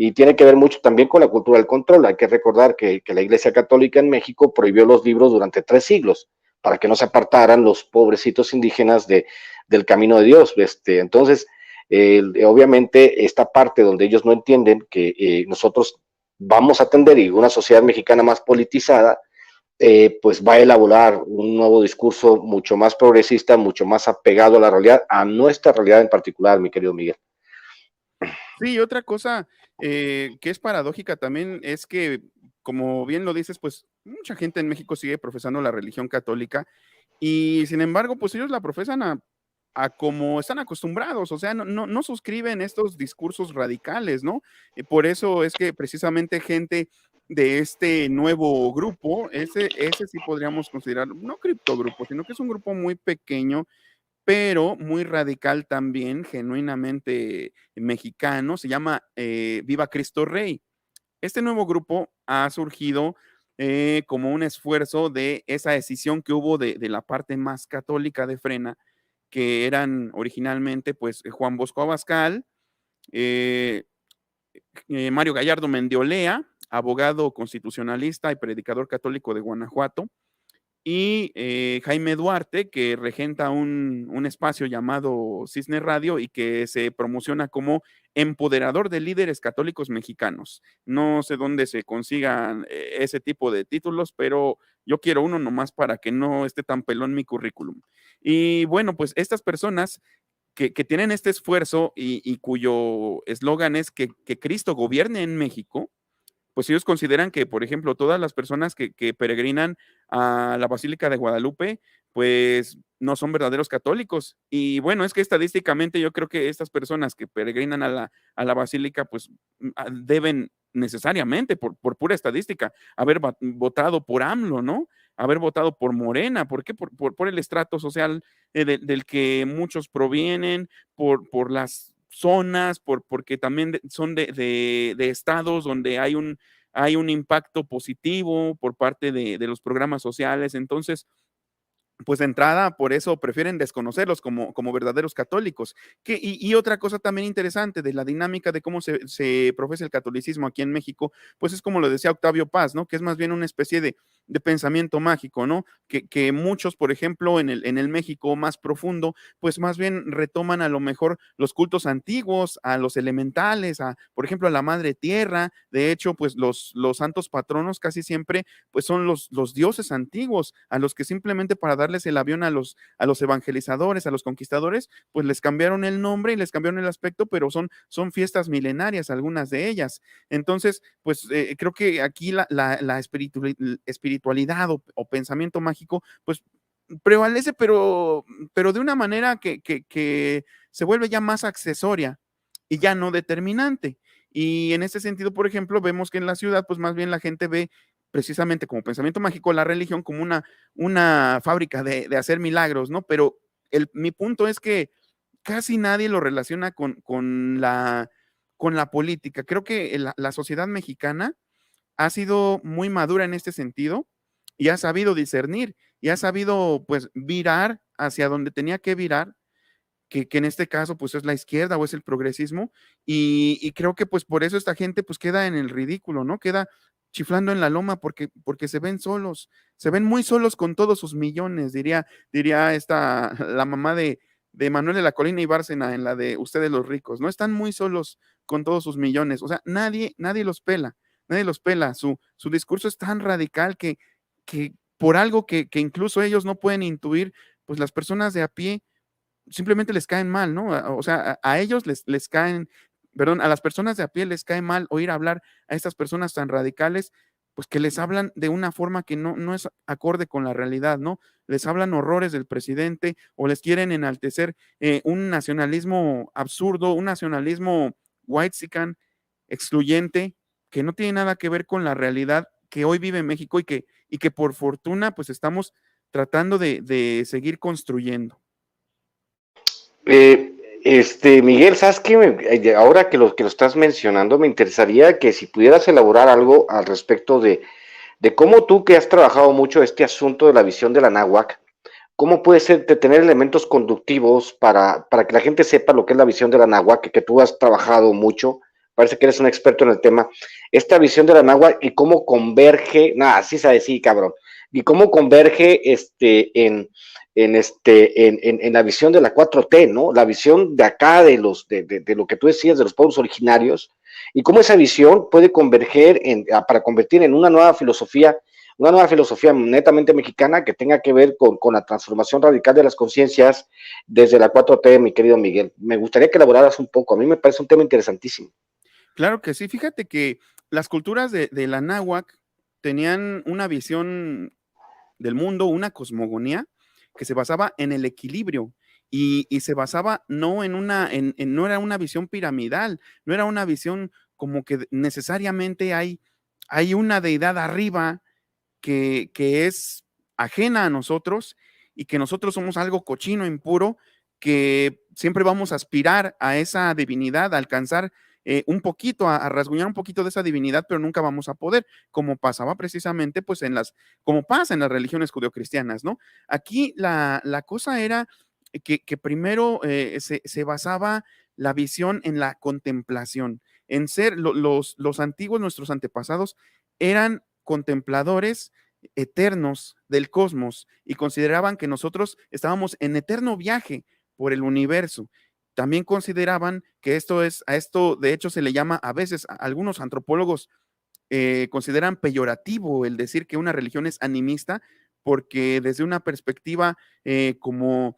Y tiene que ver mucho también con la cultura del control. Hay que recordar que la Iglesia Católica en México prohibió los libros durante 3 siglos para que no se apartaran los pobrecitos indígenas del camino de Dios. Entonces, obviamente, esta parte donde ellos no entienden que nosotros vamos a atender y una sociedad mexicana más politizada, pues va a elaborar un nuevo discurso mucho más progresista, mucho más apegado a la realidad, a nuestra realidad en particular, mi querido Miguel. Sí, y otra cosa que es paradójica también es que, como bien lo dices, pues mucha gente en México sigue profesando la religión católica y sin embargo, pues ellos la profesan a como están acostumbrados, o sea, no suscriben estos discursos radicales, ¿no? Por eso es que precisamente gente de este nuevo grupo, ese sí podríamos considerar, no criptogrupo, sino que es un grupo muy pequeño pero muy radical también, genuinamente mexicano, se llama Viva Cristo Rey. Este nuevo grupo ha surgido como un esfuerzo de esa decisión que hubo de la parte más católica de Frena, que eran originalmente pues Juan Bosco Abascal, eh, Mario Gallardo Mendiolea, abogado constitucionalista y predicador católico de Guanajuato, y Jaime Duarte, que regenta un espacio llamado Cisne Radio y que se promociona como empoderador de líderes católicos mexicanos. No sé dónde se consigan ese tipo de títulos, pero yo quiero uno nomás para que no esté tan pelón mi currículum. Y bueno, pues estas personas que tienen este esfuerzo y cuyo eslogan es que Cristo gobierne en México, pues ellos consideran que, por ejemplo, todas las personas que peregrinan a la Basílica de Guadalupe, pues no son verdaderos católicos. Y bueno, es que estadísticamente yo creo que estas personas que peregrinan a la Basílica, pues deben necesariamente, por pura estadística, haber votado por AMLO, ¿no? Haber votado por Morena. ¿Por qué? Por el estrato social del que muchos provienen, por las zonas, porque también son de estados donde hay un impacto positivo por parte de los programas sociales. Entonces, pues de entrada, por eso prefieren desconocerlos como verdaderos católicos. Y otra cosa también interesante de la dinámica de cómo se profesa el catolicismo aquí en México, pues es como lo decía Octavio Paz, ¿no? Que es más bien una especie de pensamiento mágico, ¿no? Que muchos, por ejemplo, en el México más profundo, pues más bien retoman a lo mejor los cultos antiguos, a los elementales, por ejemplo, a la Madre Tierra. De hecho, pues los santos patronos casi siempre pues son los dioses antiguos, a los que simplemente para darles el avión a los evangelizadores, a los conquistadores, pues les cambiaron el nombre y les cambiaron el aspecto, pero son fiestas milenarias, algunas de ellas. Entonces, pues creo que aquí la espiritualidad o pensamiento mágico, pues prevalece, pero de una manera que se vuelve ya más accesoria y ya no determinante. Y en ese sentido, por ejemplo, vemos que en la ciudad, pues más bien la gente ve precisamente como pensamiento mágico la religión como una fábrica de hacer milagros, ¿no? Pero mi punto es que casi nadie lo relaciona con la política. Creo que la sociedad mexicana ha sido muy madura en este sentido y ha sabido discernir y ha sabido pues virar hacia donde tenía que virar, que en este caso pues es la izquierda o es el progresismo y creo que pues por eso esta gente pues queda en el ridículo, ¿no? Queda chiflando en la loma porque se ven solos, se ven muy solos con todos sus millones, diría la mamá de Manuel de la Colina y Bárcena en la de Ustedes los ricos, ¿no? Están muy solos con todos sus millones, o sea, nadie los pela, nadie los pela, su discurso es tan radical que por algo que incluso ellos no pueden intuir, pues las personas de a pie simplemente les caen mal, ¿no? O sea, a ellos les caen, perdón, a las personas de a pie les cae mal oír hablar a estas personas tan radicales, pues que les hablan de una forma que no es acorde con la realidad, ¿no? Les hablan horrores del presidente o les quieren enaltecer un nacionalismo absurdo, un nacionalismo whitexican, excluyente, que no tiene nada que ver con la realidad que hoy vive México y que por fortuna pues estamos tratando de seguir construyendo. Miguel, ¿sabes qué? Ahora que lo estás mencionando, me interesaría que si pudieras elaborar algo al respecto de cómo tú que has trabajado mucho este asunto de la visión de la náhuac, cómo puede ser de tener elementos conductivos para que la gente sepa lo que es la visión de la náhuac, que tú has trabajado mucho parece que eres un experto en el tema, esta visión de la náhuatl y cómo converge, nada, sí sabes, sí, cabrón, y cómo converge en la visión de la 4T, ¿no? La visión de acá, de lo que tú decías, de los pueblos originarios, y cómo esa visión puede converger para convertir en una nueva filosofía netamente mexicana que tenga que ver con la transformación radical de las conciencias desde la 4T, mi querido Miguel. Me gustaría que elaboraras un poco, a mí me parece un tema interesantísimo. Claro que sí, fíjate que las culturas de la náhuatl tenían una visión del mundo, una cosmogonía que se basaba en el equilibrio y se basaba no en no era una visión piramidal, no era una visión como que necesariamente hay una deidad arriba que es ajena a nosotros y que nosotros somos algo cochino, impuro, que siempre vamos a aspirar a esa divinidad, a alcanzar un poquito, a rasguñar un poquito de esa divinidad, pero nunca vamos a poder, como pasaba precisamente, pues como pasa en las religiones judeocristianas, ¿no? Aquí la cosa era que primero se basaba la visión en la contemplación, en ser los antiguos, nuestros antepasados, eran contempladores eternos del cosmos y consideraban que nosotros estábamos en eterno viaje por el universo. También consideraban que a esto de hecho se le llama a veces, a algunos antropólogos consideran peyorativo el decir que una religión es animista, porque desde una perspectiva como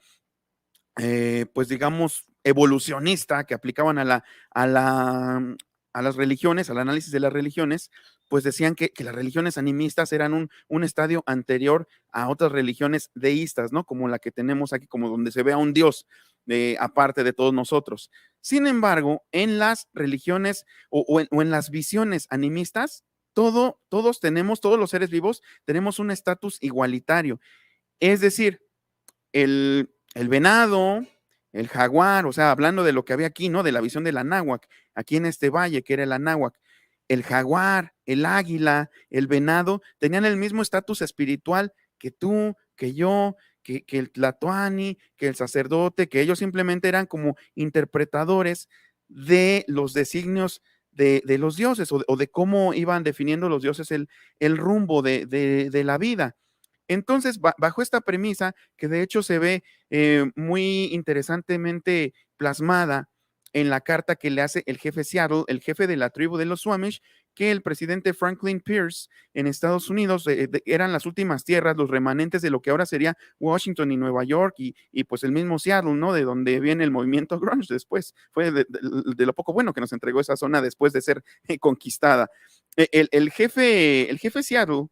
pues digamos, evolucionista que aplicaban a la, a las religiones, al análisis de las religiones, pues decían que las religiones animistas eran un estadio anterior a otras religiones deístas, ¿no? Como la que tenemos aquí, como donde se ve a un Dios aparte de todos nosotros. Sin embargo, en las religiones o en las visiones animistas, todos los seres vivos, tenemos un estatus igualitario. Es decir, el venado, el jaguar, o sea, hablando de lo que había aquí, ¿no? De la visión de la náhuatl, aquí en este valle que era la náhuatl, el jaguar, el águila, el venado, tenían el mismo estatus espiritual que tú, que yo, que el tlatoani, que el sacerdote, que ellos simplemente eran como interpretadores de los designios de los dioses o de cómo iban definiendo los dioses el rumbo de la vida. Entonces, bajo esta premisa, que de hecho se ve muy interesantemente plasmada en la carta que le hace el jefe Seattle, el jefe de la tribu de los Squamish, que el presidente Franklin Pierce en Estados Unidos eran las últimas tierras, los remanentes de lo que ahora sería Washington y Nueva York y pues el mismo Seattle, ¿no? De donde viene el movimiento grunge después. Fue de lo poco bueno que nos entregó esa zona después de ser conquistada. El jefe Seattle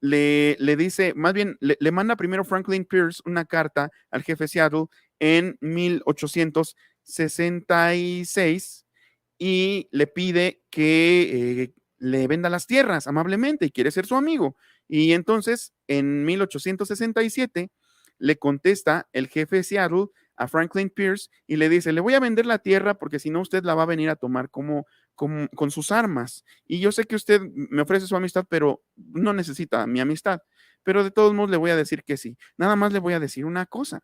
le dice, más bien, le manda primero Franklin Pierce una carta al jefe Seattle en 1866 y le pide que le venda las tierras amablemente y quiere ser su amigo. Y entonces, en 1867, le contesta el jefe Seattle a Franklin Pierce y le dice, le voy a vender la tierra porque si no usted la va a venir a tomar con sus armas. Y yo sé que usted me ofrece su amistad, pero no necesita mi amistad. Pero de todos modos le voy a decir que sí. Nada más le voy a decir una cosa.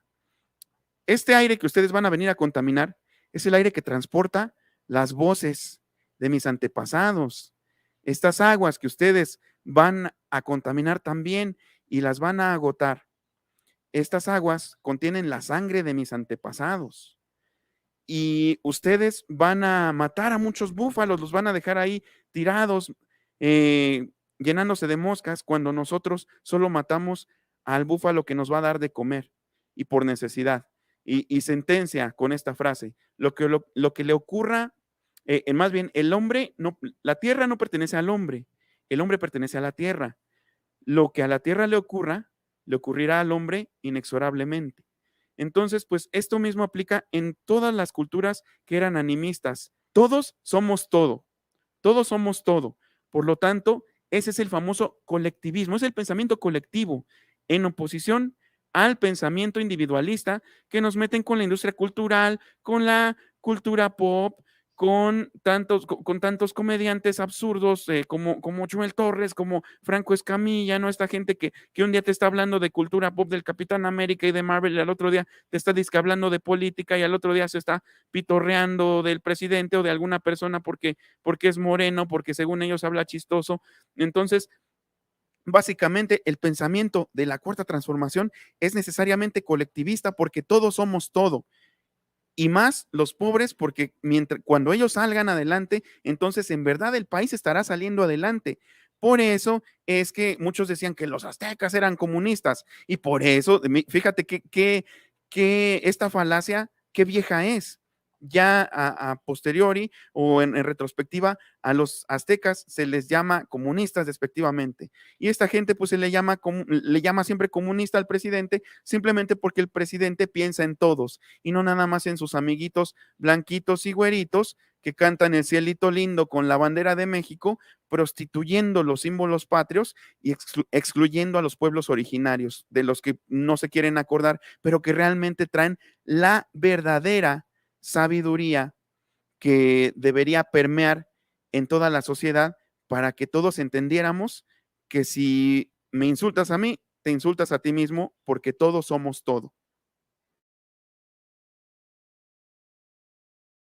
Este aire que ustedes van a venir a contaminar es el aire que transporta las voces de mis antepasados. Estas aguas que ustedes van a contaminar también y las van a agotar. Estas aguas contienen la sangre de mis antepasados y ustedes van a matar a muchos búfalos, los van a dejar ahí tirados, llenándose de moscas, cuando nosotros solo matamos al búfalo que nos va a dar de comer y por necesidad. Y sentencia con esta frase, lo que le ocurra, más bien, la tierra no pertenece al hombre, el hombre pertenece a la tierra. Lo que a la tierra le ocurra, le ocurrirá al hombre inexorablemente. Entonces, pues esto mismo aplica en todas las culturas que eran animistas. Todos somos todo, todos somos todo. Por lo tanto, ese es el famoso colectivismo, es el pensamiento colectivo en oposición al pensamiento individualista que nos meten con la industria cultural, con la cultura pop, con tantos comediantes absurdos como Chumel Torres, como Franco Escamilla, ¿no? Esta gente que un día te está hablando de cultura pop del Capitán América y de Marvel, y al otro día te está disque hablando de política, y al otro día se está pitorreando del presidente o de alguna persona porque es moreno, porque según ellos habla chistoso. Entonces, básicamente, el pensamiento de la cuarta transformación es necesariamente colectivista porque todos somos todo. Y más los pobres, porque cuando ellos salgan adelante, entonces en verdad el país estará saliendo adelante. Por eso es que muchos decían que los aztecas eran comunistas. Y por eso, fíjate que esta falacia, qué vieja es. Ya a posteriori o en retrospectiva, a los aztecas se les llama comunistas despectivamente. Y esta gente pues le llama siempre comunista al presidente, simplemente porque el presidente piensa en todos y no nada más en sus amiguitos blanquitos y güeritos que cantan el cielito lindo con la bandera de México, prostituyendo los símbolos patrios y excluyendo a los pueblos originarios, de los que no se quieren acordar, pero que realmente traen la verdadera sabiduría que debería permear en toda la sociedad para que todos entendiéramos que si me insultas a mí, te insultas a ti mismo porque todos somos todo.